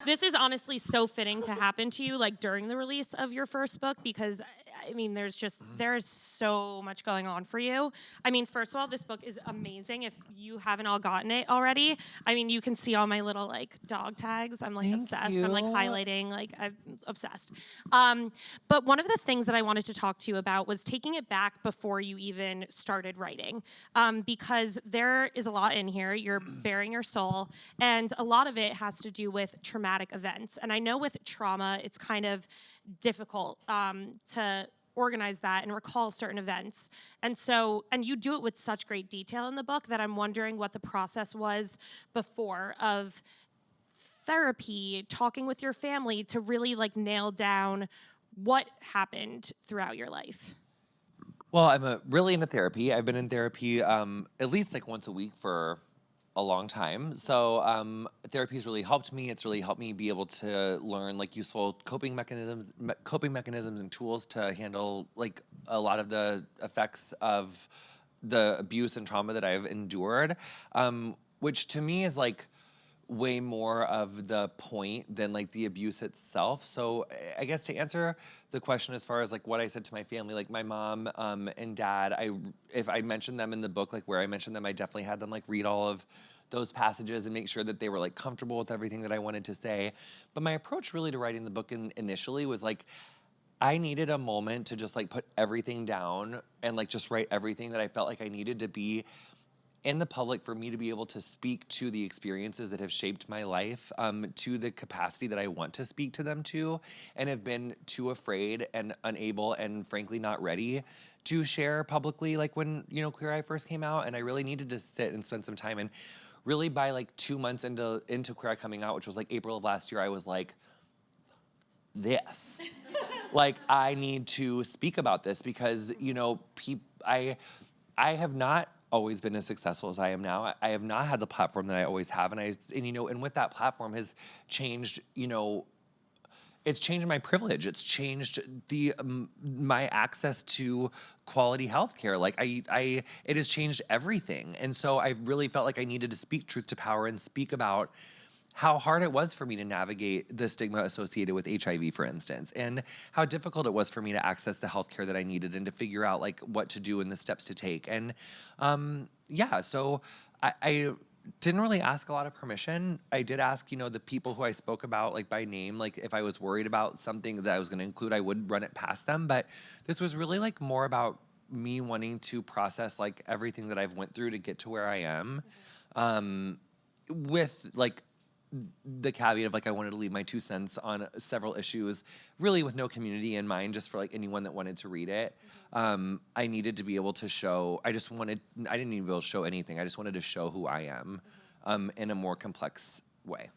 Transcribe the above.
This is honestly so fitting to happen to you, like during the release of your first book, because I mean, there is so much going on for you. I mean, first of all, this book is amazing. If you haven't all gotten it already, I mean, you can see all my little like dog tags. I'm like Thank obsessed. you. I'm like highlighting, like I'm obsessed. But one of the things that I wanted to talk to you about was taking it back before you even started writing, because there is a lot in here. You're bearing your soul, and a lot of it has to do with traumatic events. And I know with trauma, it's kind of difficult to organize that and recall certain events. And you do it with such great detail in the book that I'm wondering what the process was before of therapy, talking with your family to really like nail down what happened throughout your life. Well, I'm really into therapy. I've been in therapy at least like once a week for a long time. So therapy's really helped me. It's really helped me be able to learn like useful coping mechanisms and tools to handle like a lot of the effects of the abuse and trauma that I've endured, which to me is like way more of the point than like the abuse itself. So I guess to answer the question as far as like what I said to my family, like my mom and dad, if I mentioned them in the book, like where I mentioned them, I definitely had them like read all of those passages and make sure that they were like comfortable with everything that I wanted to say. But my approach really to writing the book initially was like, I needed a moment to just like put everything down and like just write everything that I felt like I needed to be in the public, for me to be able to speak to the experiences that have shaped my life, to the capacity that I want to speak to them to, and have been too afraid and unable and frankly not ready to share publicly, like when, you know, Queer Eye first came out. And I really needed to sit and spend some time. And really by like 2 months into Queer Eye coming out, which was like April of last year, I was like, this. Like, I need to speak about this because, you know, I have not always been as successful as I am now. I have not had the platform that I always have. And you know, and with that platform has changed, you know, it's changed my privilege. It's changed my access to quality healthcare. Like it has changed everything. And so I really felt like I needed to speak truth to power and speak about how hard it was for me to navigate the stigma associated with HIV, for instance, and how difficult it was for me to access the healthcare that I needed and to figure out like what to do and the steps to take. And yeah, so I didn't really ask a lot of permission. I did ask, you know, the people who I spoke about like by name, like if I was worried about something that I was going to include, I would run it past them. But this was really like more about me wanting to process like everything that I've went through to get to where I am, with like the caveat of like I wanted to leave my 2 cents on several issues, really with no community in mind, just for like anyone that wanted to read it. I needed to be able to show. I didn't even be able to show anything. I just wanted to show who I am in a more complex way.